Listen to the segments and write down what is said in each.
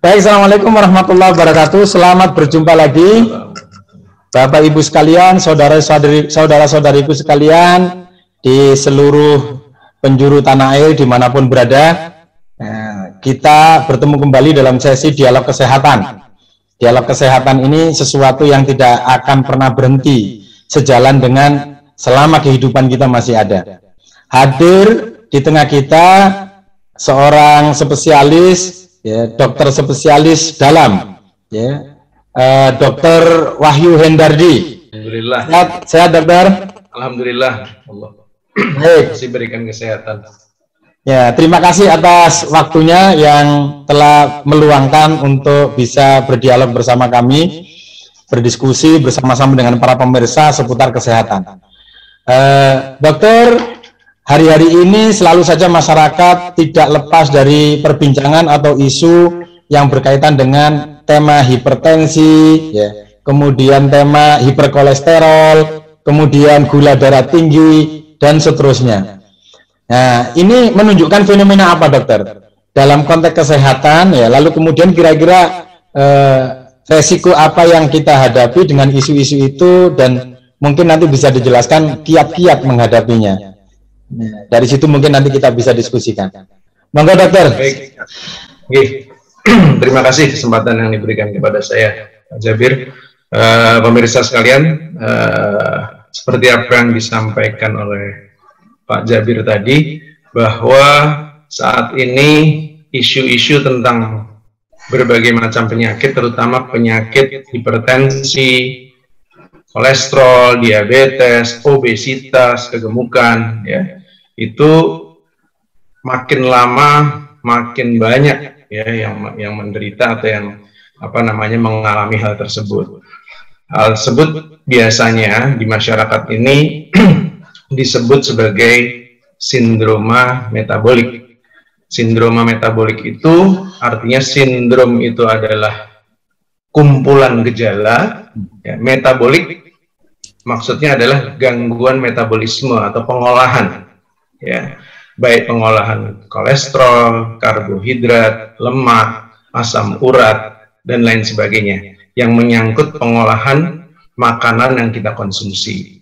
Baik, Assalamualaikum warahmatullahi wabarakatuh. Selamat berjumpa lagi, Bapak Ibu sekalian, saudara-saudariku sekalian di seluruh penjuru tanah air dimanapun berada. Kita bertemu kembali dalam sesi dialog kesehatan. Dialog kesehatan ini sesuatu yang tidak akan pernah berhenti, sejalan dengan selama kehidupan kita masih ada. Hadir di tengah kita seorang spesialis, ya, dokter spesialis dalam, ya, Dokter Wahyu Hendardi. Alhamdulillah. Sehat dokter? Alhamdulillah. Allah masih berikan kesehatan. Ya, terima kasih atas waktunya yang telah meluangkan untuk bisa berdialog bersama kami, berdiskusi bersama-sama dengan para pemirsa seputar kesehatan. Dokter, hari-hari ini selalu saja masyarakat tidak lepas dari perbincangan atau isu yang berkaitan dengan tema hipertensi, ya, kemudian tema hiperkolesterol, kemudian gula darah tinggi, dan seterusnya. Nah, ini menunjukkan fenomena apa, dokter? Dalam konteks kesehatan, ya, lalu kemudian kira-kira resiko apa yang kita hadapi dengan isu-isu itu, dan mungkin nanti bisa dijelaskan kiat-kiat menghadapinya. Dari situ mungkin nanti kita bisa diskusikan. Monggo dokter. Baik. Oke. Terima kasih kesempatan yang diberikan kepada saya, Pak Jabir. Pemirsa sekalian, seperti apa yang disampaikan oleh Pak Jabir tadi, bahwa saat ini isu-isu tentang berbagai macam penyakit, terutama penyakit hipertensi, kolesterol, diabetes, obesitas, kegemukan, ya, itu makin lama makin banyak, ya, yang menderita atau yang mengalami hal tersebut. Hal tersebut biasanya di masyarakat ini disebut sebagai sindroma metabolik. Sindroma metabolik itu artinya sindrom itu adalah kumpulan gejala, ya, metabolik maksudnya adalah gangguan metabolisme atau pengolahan, ya, baik pengolahan kolesterol, karbohidrat, lemak, asam urat, dan lain sebagainya yang menyangkut pengolahan makanan yang kita konsumsi.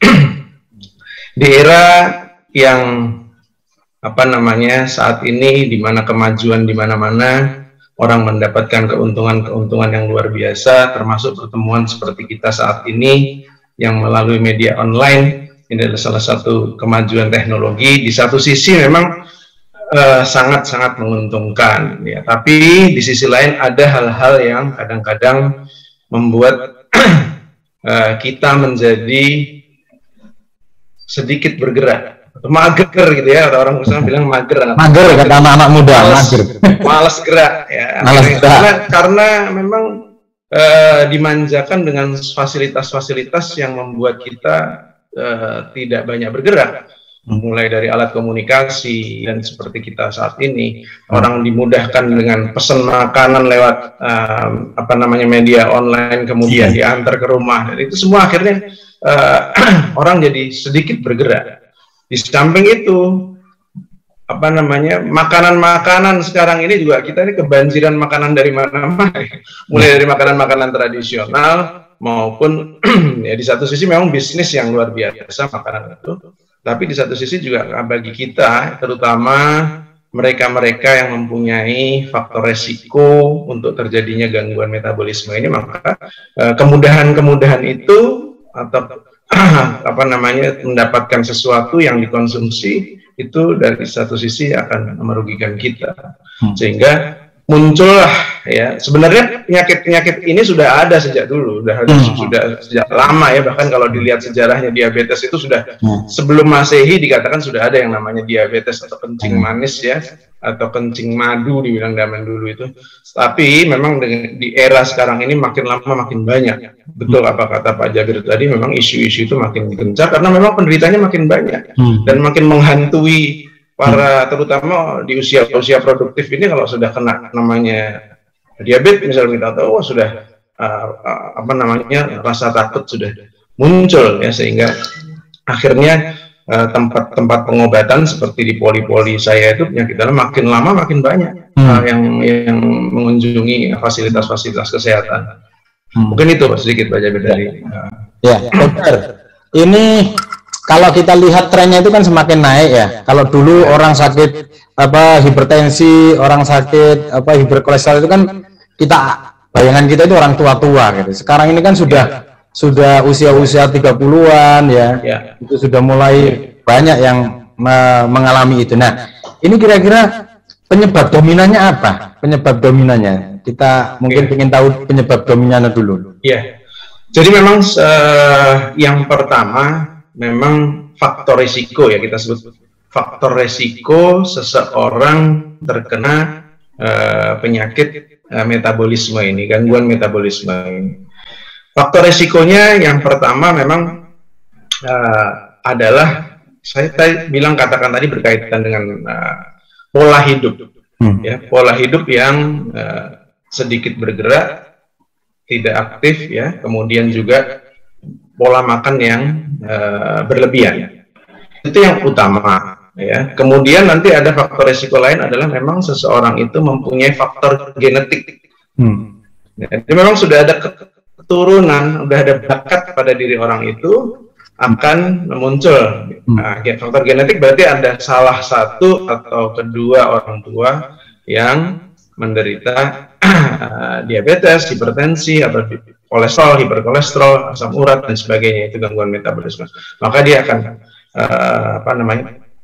Di era yang saat ini, di mana kemajuan di mana-mana, orang mendapatkan keuntungan-keuntungan yang luar biasa, termasuk pertemuan seperti kita saat ini yang melalui media online. Ini adalah salah satu kemajuan teknologi. Di satu sisi memang sangat-sangat menguntungkan, ya. Tapi di sisi lain ada hal-hal yang kadang-kadang membuat kita menjadi sedikit bergerak, atau mager gitu ya, orang misalnya bilang mager kata anak muda, malas gerak, ya. Karena memang dimanjakan dengan fasilitas-fasilitas yang membuat kita tidak banyak bergerak, mulai dari alat komunikasi, dan seperti kita saat ini orang dimudahkan dengan pesan makanan lewat media online, kemudian diantar ke rumah, dan itu semua akhirnya orang jadi sedikit bergerak. Di samping itu, makanan-makanan sekarang ini juga kita ini kebanjiran makanan dari mana-mana, mulai dari makanan-makanan tradisional maupun ya, di satu sisi memang bisnis yang luar biasa makanan itu, tapi di satu sisi juga bagi kita, terutama mereka-mereka yang mempunyai faktor resiko untuk terjadinya gangguan metabolisme ini, maka kemudahan-kemudahan itu atau mendapatkan sesuatu yang dikonsumsi itu dari satu sisi akan merugikan kita, sehingga muncullah, ya, sebenarnya penyakit-penyakit ini sudah ada sejak dulu, sudah sejak lama, ya. Bahkan kalau dilihat sejarahnya diabetes itu sudah sebelum Masehi dikatakan sudah ada yang namanya diabetes atau kencing manis, ya, atau kencing madu dibilang zaman dulu itu. Tapi memang di era sekarang ini makin lama makin banyak. Betul apa kata Pak Jabir tadi, memang isu-isu itu makin gencar karena memang penderitanya makin banyak dan makin menghantui para, terutama di usia produktif ini. Kalau sudah kena namanya diabetes misalnya, kita tahu sudah rasa takut sudah muncul, ya, sehingga akhirnya tempat-tempat pengobatan seperti di poli-poli saya itu penyakit dalam makin lama makin banyak yang mengunjungi fasilitas-fasilitas kesehatan. Mungkin itu sedikit Pak Jabir dari ya, dokter. Ini kalau kita lihat trennya itu kan semakin naik ya. Kalau dulu orang sakit hipertensi, orang sakit hiperkolesterol itu kan bayangan kita itu orang tua-tua gitu. Sekarang ini kan sudah usia-usia 30-an ya. Itu sudah mulai banyak yang mengalami itu. Nah, ini kira-kira penyebab dominannya apa? Penyebab dominannya. Kita mungkin ingin tahu penyebab dominannya dulu. Iya. Jadi memang yang pertama memang faktor risiko ya, kita sebut faktor risiko seseorang terkena penyakit metabolisme ini, gangguan metabolisme ini. Faktor risikonya yang pertama memang adalah saya katakan tadi berkaitan dengan pola hidup, ya, pola hidup yang sedikit bergerak, tidak aktif, ya, kemudian juga pola makan yang berlebihan. Itu yang utama, ya. Kemudian nanti ada faktor risiko lain adalah memang seseorang itu mempunyai faktor genetik. Jadi memang sudah ada keturunan, sudah ada bakat pada diri orang itu akan muncul. Nah, faktor genetik berarti ada salah satu atau kedua orang tua yang menderita diabetes, hipertensi, atau kolesterol, hiperkolesterol, asam urat dan sebagainya, itu gangguan metabolisme. Maka dia akan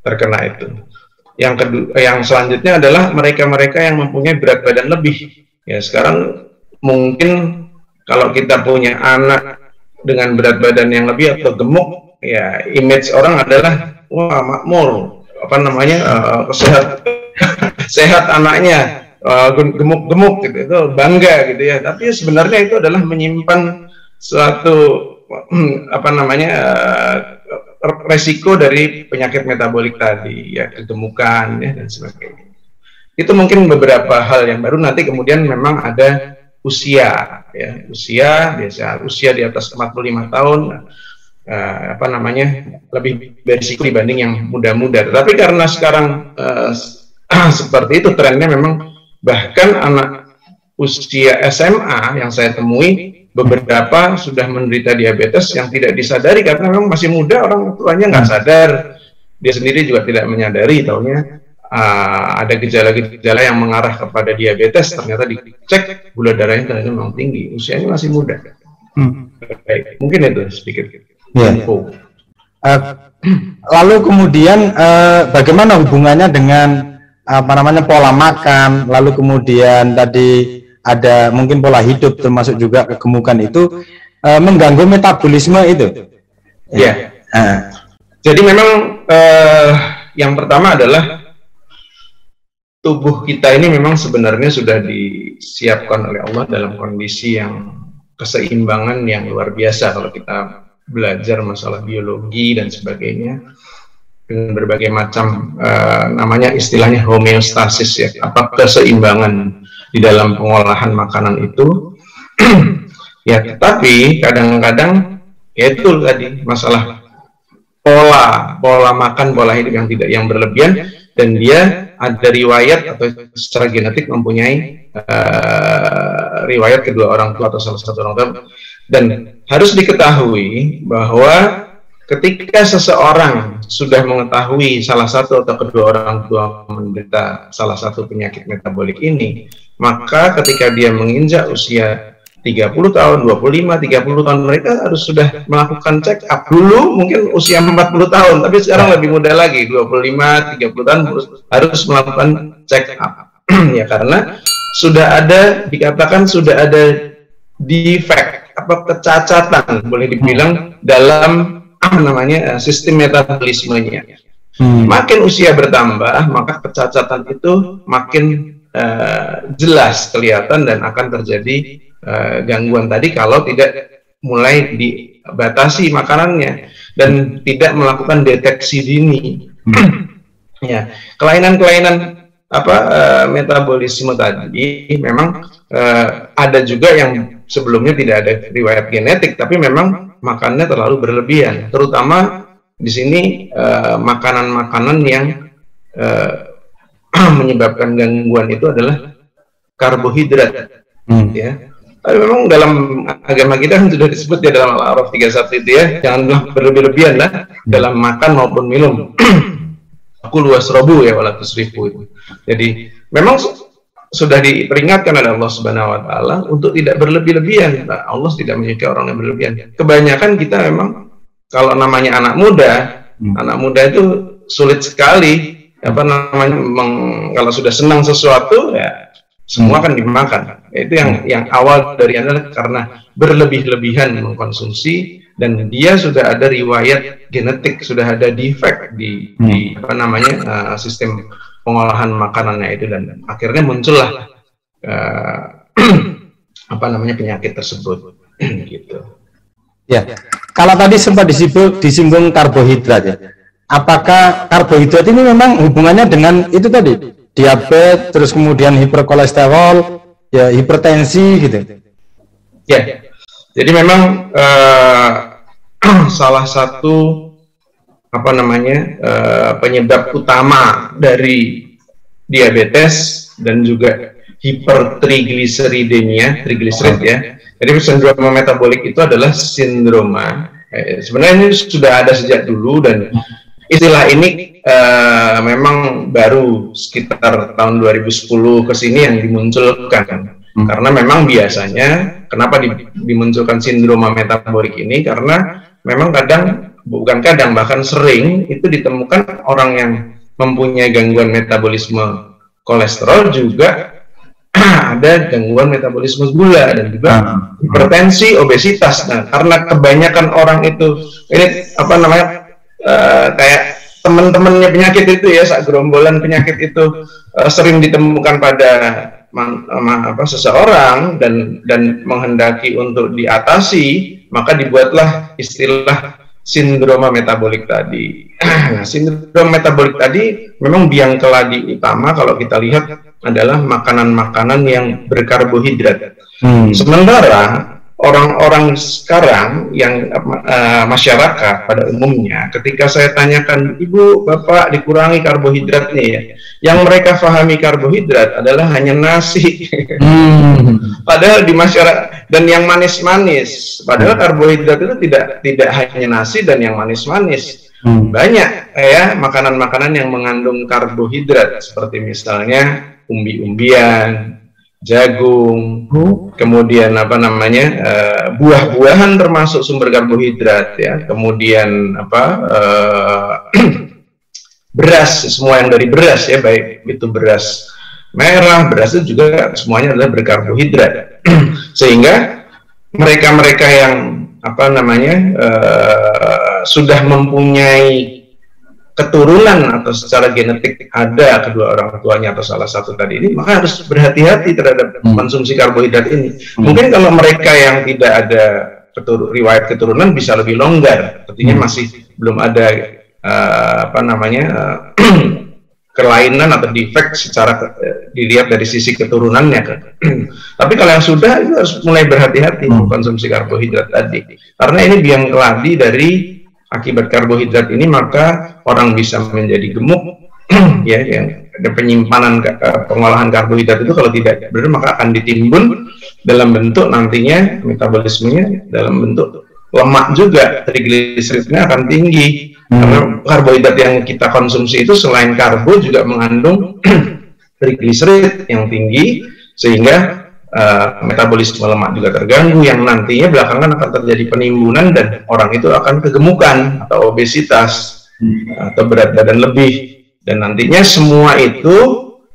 terkena itu. Yang kedua, yang selanjutnya adalah mereka-mereka yang mempunyai berat badan lebih. Ya, sekarang mungkin kalau kita punya anak dengan berat badan yang lebih atau gemuk, ya image orang adalah wah makmur, sehat anaknya, gemuk-gemuk gitu, itu bangga gitu ya. Tapi sebenarnya itu adalah menyimpan suatu resiko dari penyakit metabolik tadi, ya, kegemukan ya, dan sebagainya. Itu mungkin beberapa hal yang baru. Nanti kemudian memang ada usia, ya, usia di atas 45 tahun, lebih berisiko dibanding yang muda-muda. Tapi karena sekarang seperti itu trennya, memang bahkan anak usia SMA yang saya temui beberapa sudah menderita diabetes yang tidak disadari karena memang masih muda, orang tuanya nggak sadar, dia sendiri juga tidak menyadari, taunya ada gejala-gejala yang mengarah kepada diabetes, ternyata dicek gula darahnya ternyata memang tinggi, usianya masih muda. Baik, mungkin itu sedikit. Lalu kemudian bagaimana hubungannya dengan pola makan, lalu kemudian tadi ada mungkin pola hidup termasuk juga kegemukan itu mengganggu metabolisme itu? Ya. Jadi memang yang pertama adalah tubuh kita ini memang sebenarnya sudah disiapkan oleh Allah dalam kondisi yang keseimbangan yang luar biasa. Kalau kita belajar masalah biologi dan sebagainya, dengan berbagai macam namanya istilahnya homeostasis, ya, keseimbangan di dalam pengolahan makanan itu. Ya, tetapi kadang-kadang ya itu tadi masalah pola makan, pola hidup yang berlebihan, dan dia ada riwayat atau secara genetik mempunyai riwayat kedua orang tua atau salah satu orang tua. Dan harus diketahui bahwa ketika seseorang sudah mengetahui salah satu atau kedua orang tua menderita salah satu penyakit metabolik ini, maka ketika dia menginjak usia 30 tahun, 25, 30 tahun, mereka harus sudah melakukan check up. Dulu mungkin usia 40 tahun, tapi sekarang lebih mudah lagi, 25, 30 tahun harus melakukan check up. Ya, karena sudah ada, dikatakan sudah ada defect, kecacatan, boleh dibilang, dalam sistem metabolismenya. Makin usia bertambah, maka kecacatan itu makin jelas kelihatan dan akan terjadi gangguan tadi kalau tidak mulai dibatasi makanannya dan tidak melakukan deteksi dini. Ya, kelainan-kelainan metabolisme tadi memang ada juga yang sebelumnya tidak ada riwayat genetik, tapi memang makannya terlalu berlebihan, terutama di sini makanan-makanan yang menyebabkan gangguan itu adalah karbohidrat, ya. Tapi memang dalam agama kita kan sudah disebut ya dalam Al-A'raf 31 itu ya, janganlah berlebih-lebihan lah dalam makan maupun minum. Aku luas robu ya wala tusrifu itu. Jadi memang sudah diperingatkan oleh Allah Subhanahu wa taala untuk tidak berlebih-lebihan. Nah, Allah tidak menyukai orang yang berlebihan. Kebanyakan kita memang kalau namanya anak muda itu sulit sekali kalau sudah senang sesuatu ya semua akan dimakan. Itu yang awal dari adalah karena berlebih-lebihan mengkonsumsi dan dia sudah ada riwayat genetik, sudah ada defect di sistem pengolahan makanannya itu, dan akhirnya muncullah penyakit tersebut gitu. Ya, kalau tadi sempat disinggung karbohidrat ya. Apakah karbohidrat ini memang hubungannya dengan itu tadi? Diabetes, terus kemudian hiperkolesterol, ya hipertensi gitu. Ya, jadi memang salah satu penyebab utama dari diabetes dan juga hipertrigliseridemia, trigliserid ya. Jadi sindroma metabolik itu adalah sindroma. Sebenarnya ini sudah ada sejak dulu dan istilah ini memang baru sekitar tahun 2010 ke sini yang dimunculkan. Karena memang biasanya kenapa dimunculkan sindroma metabolik ini, karena memang bahkan sering itu ditemukan orang yang mempunyai gangguan metabolisme kolesterol juga ada gangguan metabolisme gula dan juga hipertensi, obesitas. Nah, karena kebanyakan orang itu ini kayak teman-temannya penyakit itu ya, gerombolan penyakit itu sering ditemukan pada seseorang dan menghendaki untuk diatasi, maka dibuatlah istilah sindroma metabolik tadi. Nah, sindrom metabolik tadi memang biang keladi utama kalau kita lihat adalah makanan-makanan yang berkarbohidrat. Sementara orang-orang sekarang yang masyarakat pada umumnya, ketika saya tanyakan, Ibu, Bapak dikurangi karbohidratnya ya, yang mereka pahami karbohidrat adalah hanya nasi. Padahal di masyarakat, dan yang manis-manis, padahal karbohidrat itu tidak hanya nasi dan yang manis-manis. Banyak ya makanan-makanan yang mengandung karbohidrat, seperti misalnya umbi-umbian, jagung, kemudian buah-buahan termasuk sumber karbohidrat ya, kemudian beras, semua yang dari beras ya, baik itu beras merah, beras itu juga semuanya adalah berkarbohidrat. Sehingga mereka-mereka yang sudah mempunyai keturunan atau secara genetik ada kedua orang tuanya atau salah satu tadi ini, maka harus berhati-hati terhadap konsumsi karbohidrat ini. Mungkin kalau mereka yang tidak ada riwayat keturunan bisa lebih longgar, artinya masih belum ada kelainan atau defect secara dilihat dari sisi keturunannya. Tapi kalau yang sudah, itu harus mulai berhati-hati mengkonsumsi karbohidrat tadi, karena ini biang keladi dari akibat karbohidrat ini, maka orang bisa menjadi gemuk ya, yang ada penyimpanan pengolahan karbohidrat itu kalau tidak benar maka akan ditimbun dalam bentuk nantinya metabolismenya dalam bentuk lemak juga, trigliseridnya akan tinggi karena karbohidrat yang kita konsumsi itu selain karbo juga mengandung trigliserid yang tinggi, sehingga metabolisme lemak juga terganggu yang nantinya belakangan akan terjadi penimbunan dan orang itu akan kegemukan atau obesitas atau berat badan lebih, dan nantinya semua itu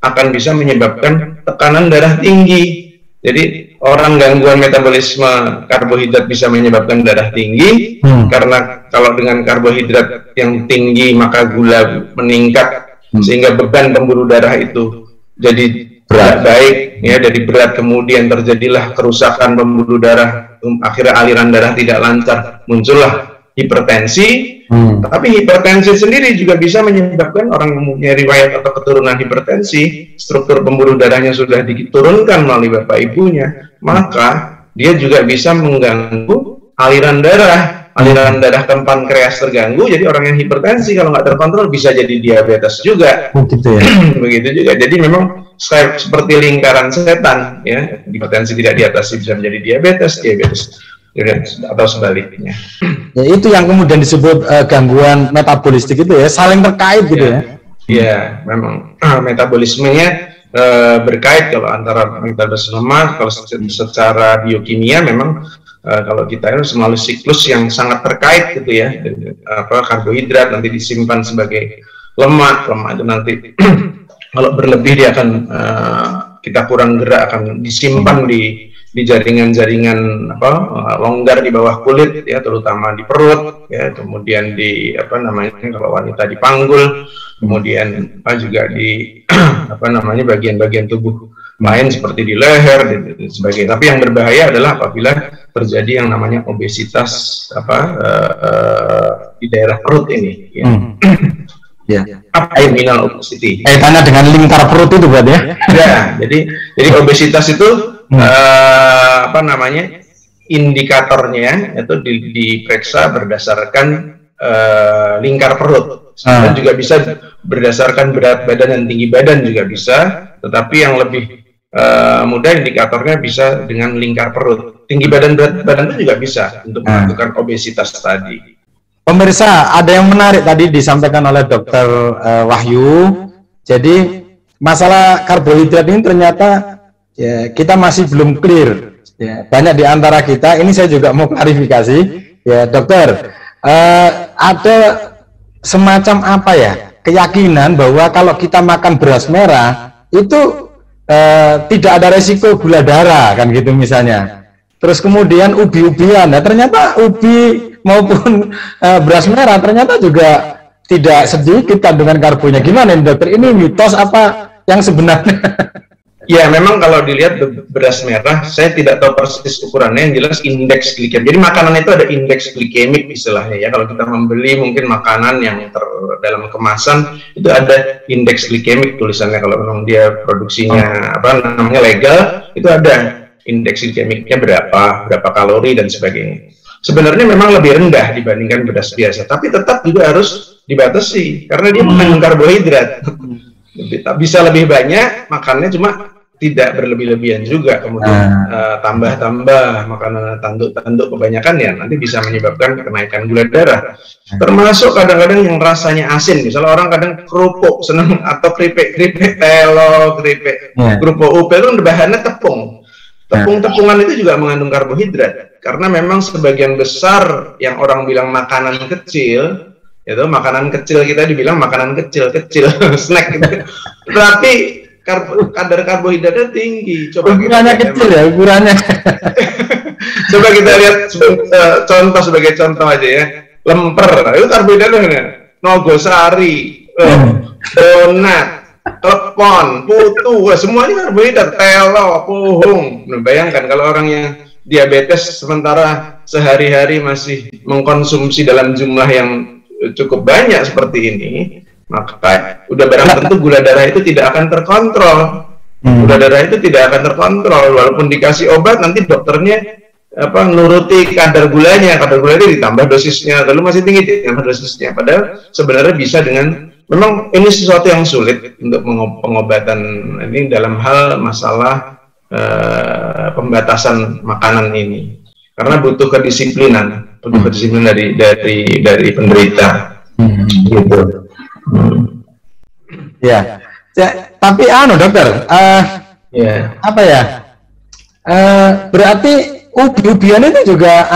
akan bisa menyebabkan tekanan darah tinggi. Jadi orang gangguan metabolisme karbohidrat bisa menyebabkan darah tinggi karena kalau dengan karbohidrat yang tinggi maka gula meningkat sehingga beban pembuluh darah itu jadi berat baik ya, jadi berat, kemudian terjadilah kerusakan pembuluh darah, akhirnya aliran darah tidak lancar, muncullah hipertensi. Tapi hipertensi sendiri juga bisa menyebabkan orang yang mempunyai riwayat atau keturunan hipertensi, struktur pembuluh darahnya sudah diturunkan melalui bapak ibunya, maka dia juga bisa mengganggu aliran darah aliran darah ke pankreas terganggu, jadi orang yang hipertensi kalau nggak terkontrol bisa jadi diabetes juga. Begitu ya. Begitu juga. Jadi memang seperti lingkaran setan, ya. Hipertensi tidak diatasi bisa menjadi diabetes atau sebaliknya. Ya, itu yang kemudian disebut gangguan metabolistik itu ya, saling terkait gitu ya. Iya, memang metabolismenya berkait kalau antara metabolisme lemak, kalau secara biokimia memang kalau kita itu melalui siklus yang sangat terkait gitu ya. Karbohidrat nanti disimpan sebagai lemak itu nanti kalau berlebih dia akan kita kurang gerak akan disimpan di jaringan-jaringan longgar di bawah kulit ya, terutama di perut ya, kemudian di kalau wanita di panggul, kemudian juga di bagian-bagian tubuh lain seperti di leher dan sebagainya. Tapi yang berbahaya adalah apabila terjadi yang namanya obesitas di daerah perut ini ya. Ya. Abdominal obesity. Kaitannya dengan lingkar perut itu buat ya. Ya, jadi obesitas itu indikatornya itu diperiksa berdasarkan lingkar perut. Dan juga bisa berdasarkan berat badan dan tinggi badan juga bisa, tetapi yang lebih mudah indikatornya bisa dengan lingkar perut. Tinggi badan, berat badan itu juga bisa untuk menentukan obesitas tadi. Pemirsa, ada yang menarik tadi disampaikan oleh Dr. Wahyu. Jadi masalah karbohidrat ini ternyata ya, kita masih belum clear. Ya, banyak di antara kita, ini saya juga mau klarifikasi. Ya, dokter, ada semacam apa ya, keyakinan bahwa kalau kita makan beras merah itu tidak ada resiko gula darah, kan gitu misalnya. Terus kemudian ubi-ubian, nah ternyata ubi maupun beras merah ternyata juga tidak sedikit kandungan karbonya. Gimana nih dokter, ini mitos apa yang sebenarnya? Ya, memang kalau dilihat beras merah, saya tidak tahu persis ukurannya, yang jelas indeks glikemik. Jadi makanan itu ada indeks glikemik istilahnya ya. Kalau kita membeli mungkin makanan yang dalam kemasan itu ada indeks glikemik tulisannya. Kalau memang dia produksinya legal, itu ada indeks glikemiknya berapa kalori dan sebagainya. Sebenarnya memang lebih rendah dibandingkan beras biasa, tapi tetap juga harus dibatasi karena dia mengandung karbohidrat. Bisa lebih banyak makannya, cuma tidak berlebih-lebihan juga. Kemudian tambah-tambah makanan tanduk kebanyakan ya nanti bisa menyebabkan kenaikan gula darah. Termasuk kadang-kadang yang rasanya asin, misalnya orang kadang kerupuk senang, atau keripik telo, kerupuk upe itu bahannya tepung. Tepung-tepungan itu juga mengandung karbohidrat, karena memang sebagian besar yang orang bilang makanan kecil, itu makanan kecil kita dibilang makanan kecil snack gitu. Tapi kadar karbohidratnya tinggi. Coba ukurannya kecil ya, ukurannya. Coba kita lihat sebagai contoh aja ya. Lemper, itu karbohidratnya Nogosari, donat, telepon, putu, semuanya karbohidrat, telo, pohong. Nah, bayangkan kalau orang yang diabetes sementara sehari-hari masih mengkonsumsi dalam jumlah yang cukup banyak seperti ini, maka udah barang tentu gula darah itu tidak akan terkontrol. Gula darah itu tidak akan terkontrol, walaupun dikasih obat nanti dokternya nuruti kadar gulanya ditambah dosisnya, lalu masih tinggi ditambah dosisnya. Padahal sebenarnya bisa dengan, memang ini sesuatu yang sulit untuk pengobatan ini dalam hal masalah pembatasan makanan ini, karena butuh kedisiplinan dari penderita. Gitu. Ya, tapi dokter, apa ya? Berarti ubi-ubian itu juga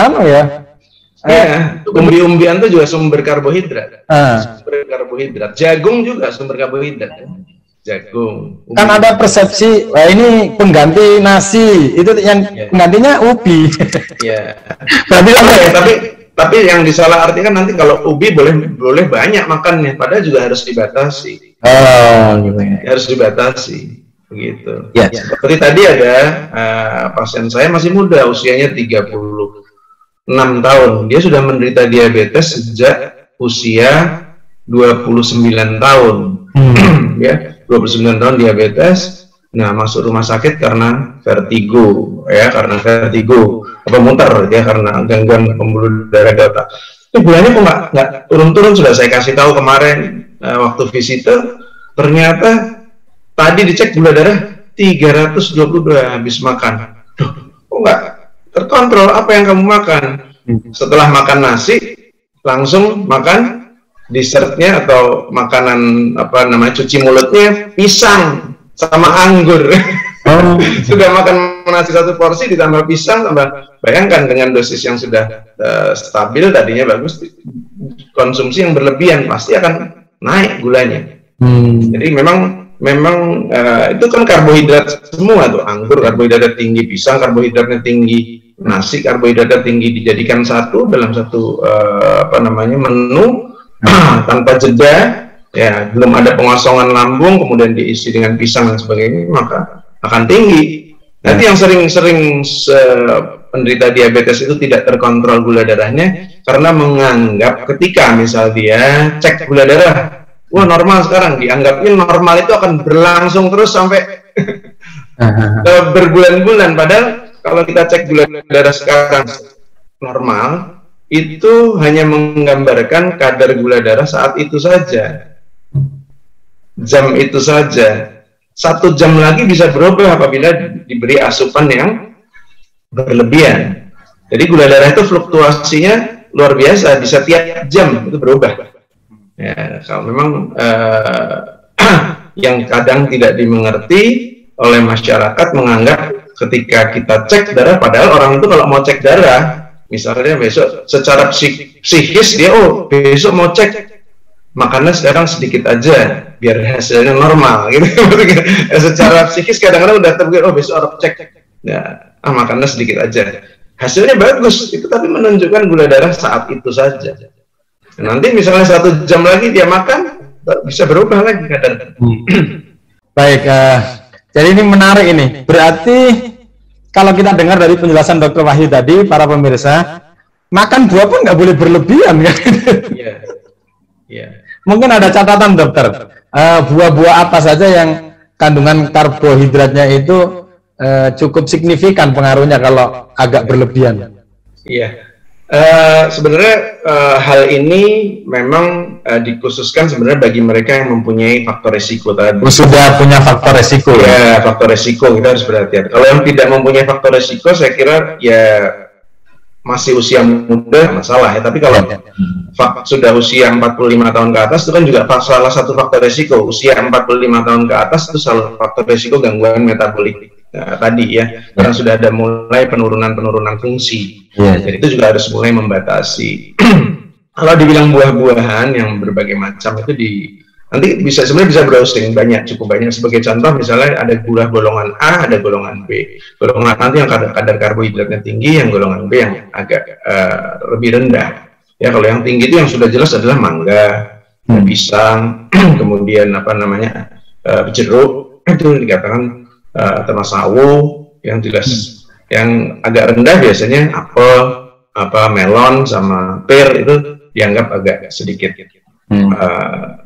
umbi-umbian itu juga sumber karbohidrat. Sumber karbohidrat. Jagung juga sumber karbohidrat. Jagung. Kan ada persepsi, wah ini pengganti nasi, itu yang penggantinya ubi. Ya. Tapi yang disalah artikan nanti kalau ubi boleh banyak makannya, padahal juga harus dibatasi. Gitu ya. Harus dibatasi. Begitu. Ya. Seperti tadi ada pasien saya masih muda, usianya 36 tahun. Dia sudah menderita diabetes sejak usia 29 tahun. Ya, 29 tahun diabetes. Nah, masuk rumah sakit karena vertigo, ya, karena vertigo. apa muter ya karena gangguan pembuluh darah di otak. Itu gulanya kok nggak turun-turun, sudah saya kasih tahu kemarin waktu visite, ternyata tadi dicek gula darah 322 habis makan. Duh, kok nggak terkontrol, apa yang kamu makan? Setelah makan nasi langsung makan dessertnya atau makanan apa namanya cuci mulutnya pisang sama anggur. Oh. Sudah makan nasi satu porsi ditambah pisang, tambah, bayangkan dengan dosis yang sudah stabil tadinya bagus, konsumsi yang berlebihan pasti akan naik gulanya. Jadi memang itu kan karbohidrat semua tuh, anggur karbohidratnya tinggi, pisang karbohidratnya tinggi, nasi karbohidratnya tinggi, dijadikan satu dalam satu apa namanya menu tanpa jeda, ya belum ada pengosongan lambung, kemudian diisi dengan pisang dan sebagainya, maka akan tinggi. Nanti yang sering-sering penderita diabetes itu tidak terkontrol gula darahnya karena menganggap ketika misal dia cek gula darah, wah normal sekarang, dianggapnya normal itu akan berlangsung terus sampai berbulan-bulan. Padahal kalau kita cek gula darah sekarang normal, itu hanya menggambarkan kadar gula darah saat itu saja, jam itu saja. 1 jam lagi bisa berubah apabila diberi asupan yang berlebihan. Jadi gula darah itu fluktuasinya luar biasa, bisa tiap jam itu berubah. Ya, kalau memang yang kadang tidak dimengerti oleh masyarakat, menganggap ketika kita cek darah, padahal orang itu kalau mau cek darah, misalnya besok secara psikis dia, oh besok mau cek, makannya sekarang sedikit aja biar hasilnya normal gitu. Secara psikis kadang-kadang udah terpikir, oh besok harus cek, ya makannya sedikit aja, hasilnya bagus itu, tapi menunjukkan gula darah saat itu saja. Nanti misalnya 1 jam lagi dia makan, bisa berubah lagi kadar. Baik, jadi ini menarik ini. Berarti kalau kita dengar dari penjelasan Dr. Wahyu tadi, para pemirsa, makan buah pun nggak boleh berlebihan kan? Iya. Yeah. Mungkin ada catatan dokter, buah-buah apa saja yang kandungan karbohidratnya itu cukup signifikan pengaruhnya kalau agak berlebihan? Iya. Sebenarnya hal ini memang dikhususkan sebenarnya bagi mereka yang mempunyai faktor resiko tadi. Sudah punya faktor resiko ya? Faktor resiko kita harus berhati-hati. Kalau yang tidak mempunyai faktor resiko, saya kira ya masih usia muda masalah ya. Tapi kalau sudah usia 45 tahun ke atas, itu kan juga salah satu faktor resiko. Usia 45 tahun ke atas itu salah faktor resiko gangguan metabolik. Tadi ya, karena sudah ada mulai penurunan fungsi. Jadi itu juga harus mulai membatasi. Kalau dibilang buah-buahan yang berbagai macam itu nanti sebenarnya bisa browsing cukup banyak. Sebagai contoh misalnya ada buah golongan A, ada golongan B. Golongan A nanti yang kadar karbohidratnya tinggi, yang golongan B yang agak lebih rendah. Ya kalau yang tinggi itu yang sudah jelas adalah mangga, pisang, kemudian apa namanya jeruk, itu dikatakan termasuk sawo yang jelas. Yang agak rendah biasanya apel, melon sama pir, itu dianggap agak sedikit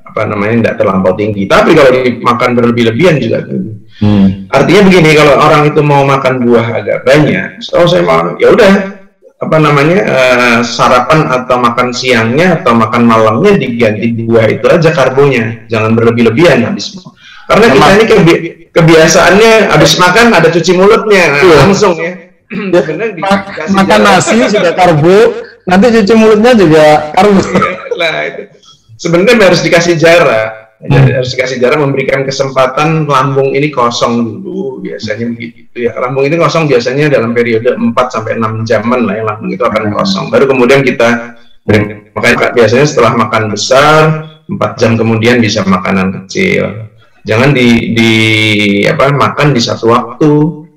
apa namanya tidak terlampau tinggi. Tapi kalau dimakan berlebih-lebihan juga artinya begini, kalau orang itu mau makan buah agak banyak, saya mau ya udah apa namanya sarapan atau makan siangnya atau makan malamnya diganti buah itu aja karbonya, jangan berlebih-lebihan habis. Karena kita ini kebiasaannya habis makan ada cuci mulutnya langsung ya. Makan nasi sudah karbo, nanti cuci mulutnya juga karbo. Lah itu sebenarnya harus dikasih jarak, harus dikasih jarak, memberikan kesempatan lambung ini kosong dulu, biasanya begitu ya. Lambung ini kosong biasanya dalam periode 4 sampai 6 jaman lah, yang lambung itu akan kosong. Baru kemudian kita makanya biasanya setelah makan besar 4 jam kemudian bisa makanan kecil. Jangan makan di satu waktu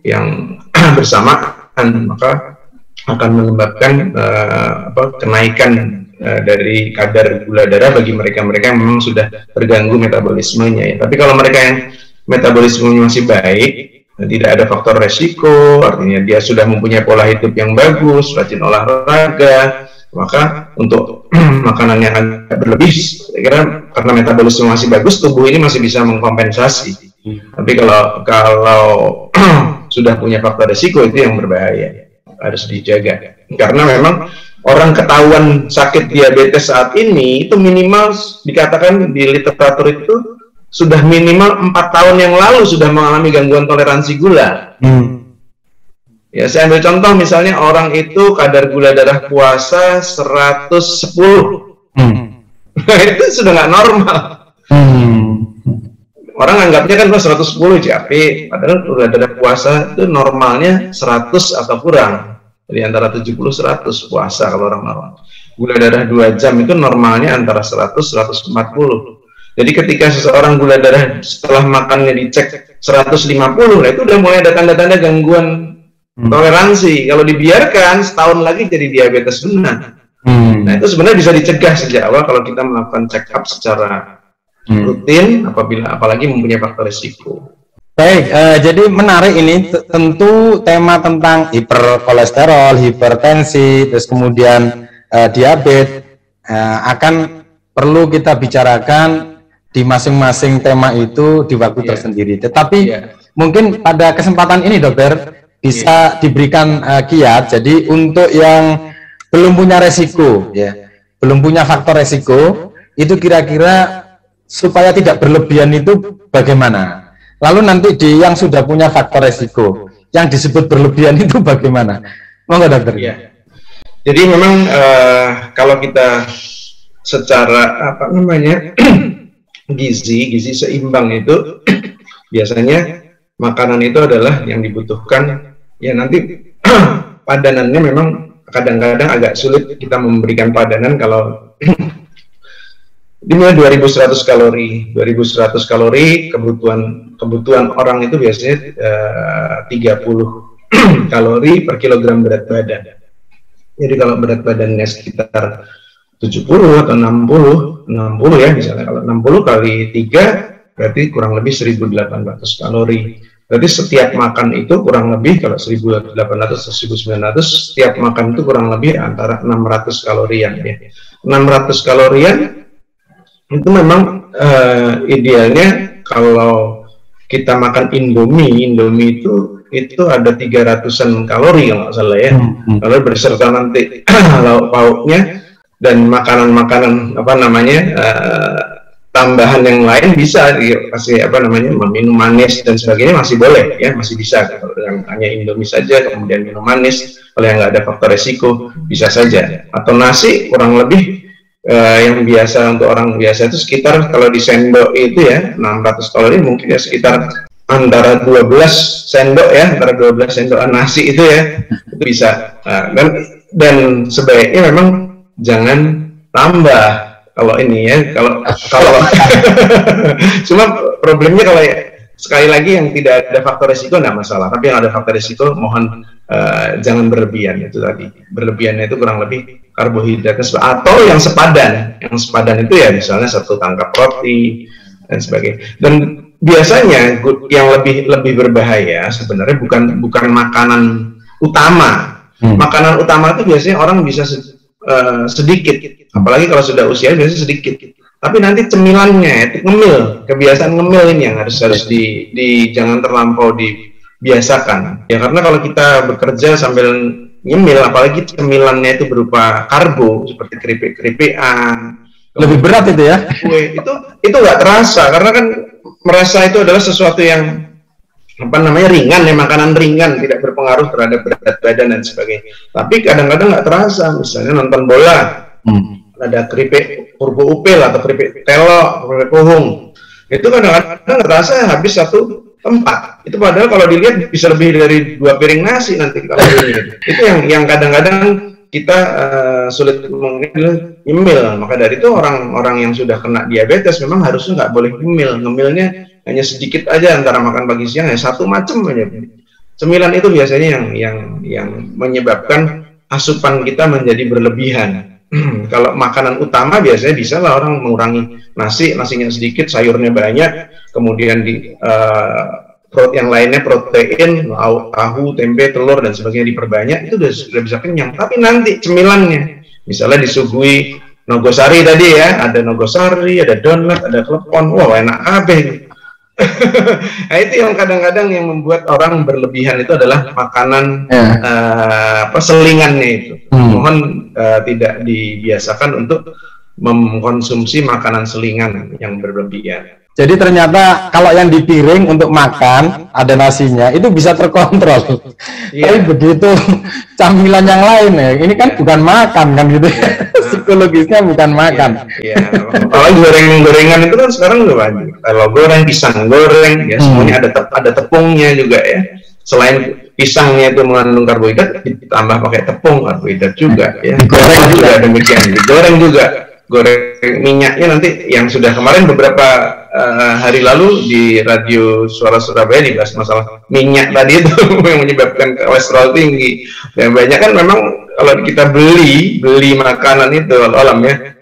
yang bersamaan, maka akan menyebabkan kenaikan dari kadar gula darah bagi mereka-mereka yang memang sudah terganggu metabolismenya ya. Tapi kalau mereka yang metabolismenya masih baik, tidak ada faktor resiko, artinya dia sudah mempunyai pola hidup yang bagus, rajin olahraga, maka untuk makanan yang agak berlebih, saya kira karena metabolisme masih bagus, tubuh ini masih bisa mengkompensasi. Tapi kalau sudah punya faktor resiko, itu yang berbahaya. harus dijaga. Karena memang orang ketahuan sakit diabetes saat ini itu minimal dikatakan di literatur itu sudah minimal 4 tahun yang lalu sudah mengalami gangguan toleransi gula. Ya, saya ambil contoh misalnya orang itu kadar gula darah puasa 110. Nah, itu sudah nggak normal. Orang anggapnya kan 110 CAP, padahal gula darah puasa itu normalnya 100 atau kurang. Jadi antara 70-100 puasa kalau orang normal. Gula darah 2 jam itu normalnya antara 100-140. Jadi ketika seseorang gula darah setelah makannya dicek 150, nah itu udah mulai ada tanda-tanda gangguan toleransi. Kalau dibiarkan setahun lagi jadi diabetes benar. Nah itu sebenarnya bisa dicegah sejak awal kalau kita melakukan check up secara rutin, apalagi mempunyai faktor risiko. Baik, jadi menarik ini tentu tema tentang hiperkolesterol, hipertensi, terus kemudian diabetes akan perlu kita bicarakan di masing-masing tema itu di waktu tersendiri. Tetapi mungkin pada kesempatan ini dokter bisa diberikan kiat. Jadi untuk yang belum punya resiko, belum punya faktor resiko, itu kira-kira supaya tidak berlebihan itu bagaimana? Lalu nanti di yang sudah punya faktor resiko, yang disebut berlebihan itu bagaimana? Monggo dokter. Ya. Jadi memang kalau kita secara gizi seimbang itu biasanya makanan itu adalah yang dibutuhkan. Ya nanti padanannya memang kadang-kadang agak sulit kita memberikan padanan kalau dimulai 2100 kalori. 2100 kalori kebutuhan orang itu biasanya 30 kalori per kilogram berat badan. Jadi kalau berat badannya sekitar 70 atau 60 ya misalnya, kalau 60 kali 3 berarti kurang lebih 1800 kalori. Berarti setiap makan itu kurang lebih, kalau 1800 atau 1900, setiap makan itu kurang lebih antara 600 kalorian ya. 600 kalorian itu memang idealnya kalau kita makan Indomie itu ada 300-an kalori kalau nggak salah ya. Lalu berserta nanti lauk pauknya dan makanan-makanan tambahan yang lain bisa dikasih minum manis dan sebagainya masih boleh ya, masih bisa. Kalau dengan hanya Indomie saja kemudian minum manis, kalau yang nggak ada faktor resiko bisa saja. Atau nasi kurang lebih yang biasa untuk orang biasa itu sekitar, kalau di sendok itu ya 600 kalori, mungkin ya sekitar antara 12 sendok ya, antara 12 sendokan nasi itu ya, itu bisa. Dan sebaiknya memang jangan tambah kalau ini ya, kalau cuma problemnya kalau sekali lagi yang tidak ada faktor risiko tidak masalah, tapi yang ada faktor risiko mohon jangan berlebihan. Itu tadi berlebihannya itu kurang lebih karbohidratnya atau yang sepadan itu ya misalnya 1 tangkap roti dan sebagainya. Dan biasanya yang lebih berbahaya sebenarnya bukan makanan utama. Makanan utama itu biasanya orang bisa sedikit, apalagi kalau sudah usia biasanya sedikit. Tapi nanti cemilannya, kebiasaan ngemil ini yang harus jangan terlampau dibiasakan. Ya karena kalau kita bekerja sambil nyemil, apalagi cemilannya itu berupa karbo seperti keripik-keripikan, lebih berat itu ya. Kue itu nggak terasa karena kan merasa itu adalah sesuatu yang ringan ya, makanan ringan, tidak berpengaruh terhadap berat badan dan sebagainya. Tapi kadang-kadang nggak terasa, misalnya nonton bola, ada keripik purbo upil atau keripik telok, keripik puhung, itu kadang-kadang nggak terasa habis 1 tempat. Itu padahal kalau dilihat bisa lebih dari 2 piring nasi nanti kalau ini. Itu yang kadang-kadang kita sulit nyemil. Maka dari itu orang-orang yang sudah kena diabetes memang harusnya nggak boleh nyemil. Ngemilnya hanya sedikit aja antara makan pagi siang, ya 1 macam aja. Cemilan itu biasanya yang menyebabkan asupan kita menjadi berlebihan. Kalau makanan utama biasanya bisa lah orang mengurangi nasinya sedikit, sayurnya banyak, kemudian di yang lainnya protein, tahu, tempe, telur dan sebagainya diperbanyak, itu sudah bisa kenyang. Tapi nanti cemilannya, misalnya disuguhi nogosari tadi ya, ada nogosari, ada donat, ada klepon, wah enak kabeh. Nah, itu yang kadang-kadang yang membuat orang berlebihan itu adalah makanan selingannya itu. Mohon tidak dibiasakan untuk mengkonsumsi makanan selingan yang berlebihan. Jadi ternyata kalau yang di piring untuk makan ada nasinya itu bisa terkontrol. Tapi begitu camilan yang lain ya, ini kan bukan makan kan gitu. Psikologisnya bukan makan. Iya. Kalau gorengan itu kan sekarang udah banyak. Kalau goreng, pisang goreng, ya semuanya ada tepungnya juga ya. Selain pisangnya itu mengandung karbohidrat, ditambah pakai tepung karbohidrat juga ya. Goreng juga demikian. Digoreng juga. Goreng minyaknya nanti yang sudah kemarin beberapa hari lalu di radio Suara Surabaya dibahas masalah minyak tadi itu yang menyebabkan kolesterol tinggi. Dan banyak kan memang kalau kita beli makanan itu alam ya,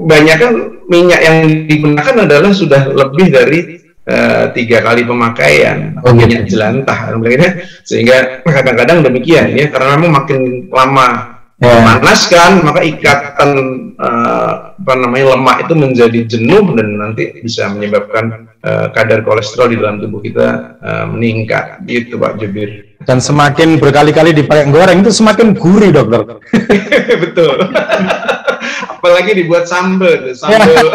banyak kan minyak yang digunakan adalah sudah lebih dari 3 kali pemakaian minyak jelantah, sehingga kadang-kadang demikian ya, karena memang makin lama memanaskan maka ikatan lemak itu menjadi jenuh dan nanti bisa menyebabkan kadar kolesterol di dalam tubuh kita meningkat gitu Pak Jubir. Dan semakin berkali-kali dipakai goreng itu semakin gurih dokter. Betul. Apalagi dibuat sambal. Betul.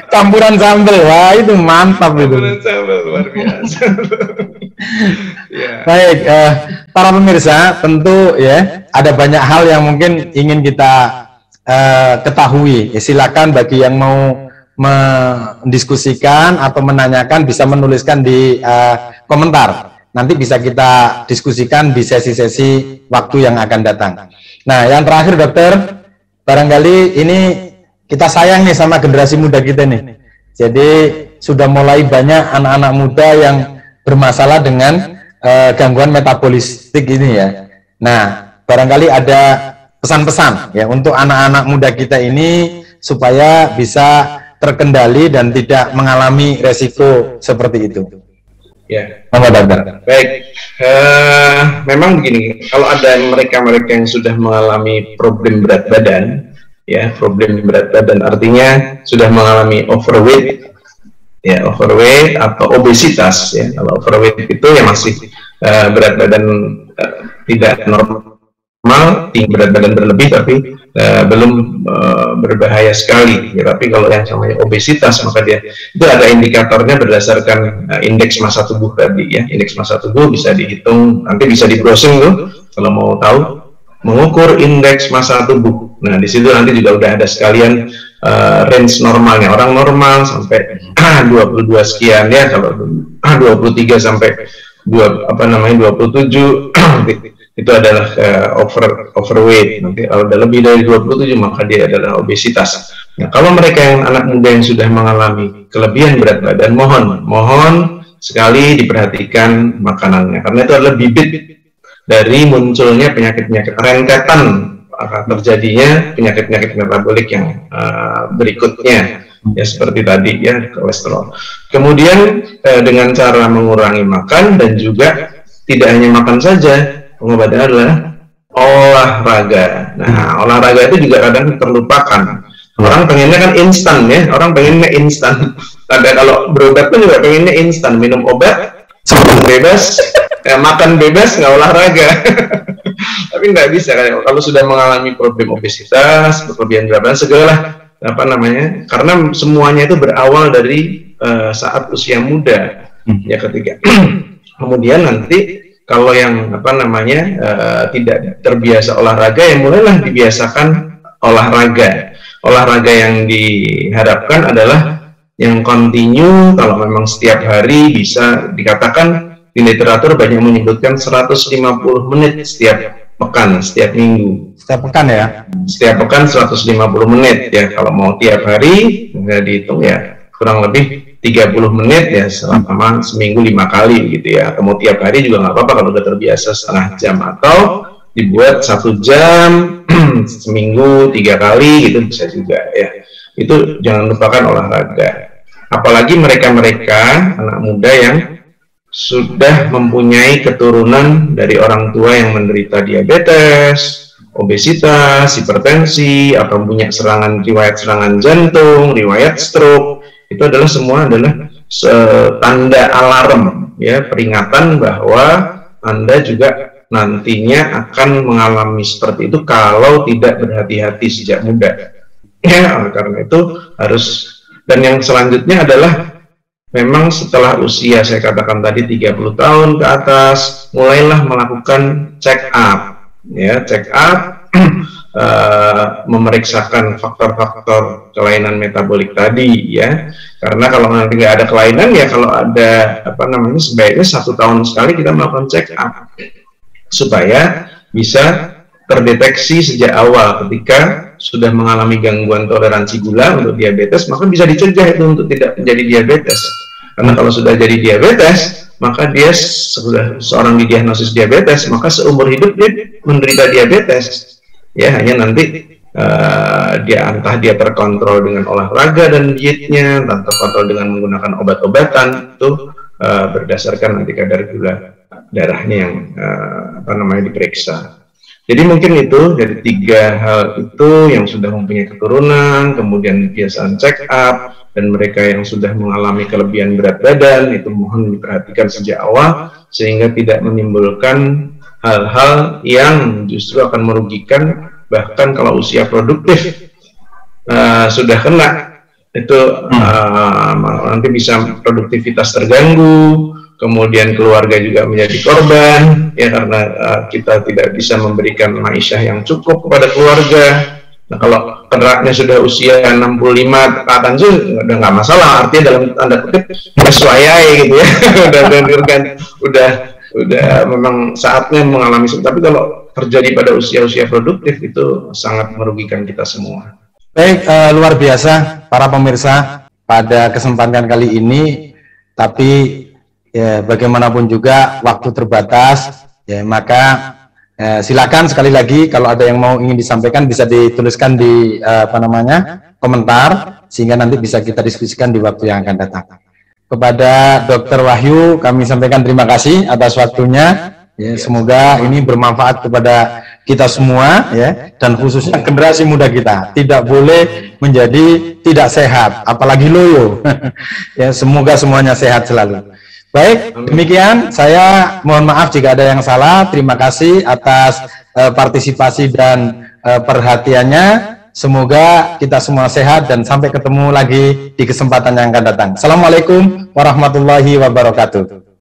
Campuran sambal, wah itu mantap itu. Campuran sambal luar biasa. Baik, para pemirsa, tentu ya ada banyak hal yang mungkin ingin kita ketahui. Silakan bagi yang mau mendiskusikan atau menanyakan bisa menuliskan di komentar. Nanti bisa kita diskusikan di sesi-sesi waktu yang akan datang. Nah, yang terakhir dokter, barangkali ini kita sayang nih sama generasi muda kita nih. Jadi sudah mulai banyak anak-anak muda yang bermasalah dengan gangguan metabolistik ini ya. Nah, barangkali ada pesan-pesan ya untuk anak-anak muda kita ini supaya bisa terkendali dan tidak mengalami resiko seperti itu. Ya, baik. Memang begini, kalau ada mereka-mereka yang sudah mengalami problem berat badan, ya, problem berat badan artinya sudah mengalami overweight, ya, overweight atau obesitas, ya. Kalau overweight itu ya masih berat badan tidak normal, tinggi berat badan berlebih tapi belum berbahaya sekali ya. Tapi kalau yang namanya obesitas maka dia itu ada indikatornya berdasarkan indeks massa tubuh tadi ya. Indeks massa tubuh bisa dihitung, nanti bisa di browsing tuh kalau mau tahu mengukur indeks massa tubuh. Nah di situ nanti juga udah ada sekalian range normalnya orang normal sampai 22 sekian ya, kalau 23 sampai 27 itu adalah overweight. Nanti kalau udah lebih dari 27 maka dia adalah obesitas. Nah, kalau mereka yang anak muda yang sudah mengalami kelebihan berat badan, mohon sekali diperhatikan makanannya, karena itu adalah bibit dari munculnya penyakit-penyakit rentetan terjadinya penyakit-penyakit metabolik yang berikutnya ya, seperti tadi ya, kolesterol. Kemudian dengan cara mengurangi makan dan juga tidak hanya makan saja, pengobatannya adalah olahraga. Nah, olahraga itu juga kadang terlupakan. Orang pengennya kan instan ya, orang pengennya instan. Tapi kalau berobat pun juga pengennya instan, minum obat, bebas, makan bebas, nggak olahraga. Tapi nggak bisa kan, kalau sudah mengalami problem obesitas, berlebihan berat badan, segala karena semuanya itu berawal dari saat usia muda ya, ketika kemudian nanti kalau yang tidak terbiasa olahraga, ya mulailah dibiasakan olahraga yang diharapkan adalah yang kontinu. Kalau memang setiap hari, bisa dikatakan di literatur banyak menyebutkan 150 menit setiap pekan, setiap minggu. Setiap pekan ya? Setiap pekan 150 menit ya. Kalau mau tiap hari, nggak dihitung ya, kurang lebih 30 menit ya, selama seminggu 5 kali gitu ya. Atau tiap hari juga nggak apa-apa kalau udah terbiasa setengah jam, atau dibuat 1 jam seminggu 3 kali gitu bisa juga ya. Itu jangan lupakan olahraga. Apalagi mereka-mereka anak muda yang sudah mempunyai keturunan dari orang tua yang menderita diabetes, obesitas, hipertensi, atau punya riwayat serangan jantung, riwayat stroke. Itu adalah semua adalah tanda alarm, ya, peringatan bahwa Anda juga nantinya akan mengalami seperti itu kalau tidak berhati-hati sejak muda. Ya, karena itu harus. Dan yang selanjutnya adalah memang setelah usia, saya katakan tadi 30 tahun ke atas, mulailah melakukan check up, ya, check up, memeriksakan faktor-faktor kelainan metabolik tadi, ya, karena kalau nanti nggak ada kelainan, ya kalau ada sebaiknya 1 tahun sekali kita melakukan check up supaya bisa terdeteksi sejak awal. Ketika sudah mengalami gangguan toleransi gula untuk diabetes, maka bisa dicegah itu untuk tidak menjadi diabetes. Karena kalau sudah jadi diabetes, maka dia sudah seorang didiagnosis diabetes, maka seumur hidup dia menderita diabetes. Ya, hanya nanti entah dia terkontrol dengan olahraga dan dietnya, entah terkontrol dengan menggunakan obat-obatan, itu berdasarkan nanti kadar gula darahnya yang diperiksa. Jadi mungkin itu dari 3 hal itu yang sudah mempunyai keturunan, kemudian kebiasaan check up, dan mereka yang sudah mengalami kelebihan berat badan, itu mohon diperhatikan sejak awal sehingga tidak menimbulkan hal-hal yang justru akan merugikan. Bahkan kalau usia produktif sudah kena, itu nanti bisa produktivitas terganggu, kemudian keluarga juga menjadi korban, ya, karena kita tidak bisa memberikan ma'isyah yang cukup kepada keluarga. Nah, kalau kenaknya sudah usia 65 ke atas itu udah nggak masalah, artinya dalam tanda kutip bersuayai gitu ya, udah memang saatnya mengalami. Tapi kalau terjadi pada usia-usia produktif itu sangat merugikan kita semua. Baik, luar biasa para pemirsa pada kesempatan kali ini, tapi ya, bagaimanapun juga waktu terbatas, ya, maka silakan sekali lagi kalau ada yang mau ingin disampaikan bisa dituliskan di komentar sehingga nanti bisa kita diskusikan di waktu yang akan datang. Kepada Dr. Wahyu kami sampaikan terima kasih atas waktunya. Ya, semoga ini bermanfaat kepada kita semua, ya, dan khususnya generasi muda kita. Tidak boleh menjadi tidak sehat, apalagi loyo. Ya, semoga semuanya sehat selalu. Baik, demikian saya mohon maaf jika ada yang salah. Terima kasih atas partisipasi dan perhatiannya. Semoga kita semua sehat dan sampai ketemu lagi di kesempatan yang akan datang. Assalamualaikum warahmatullahi wabarakatuh.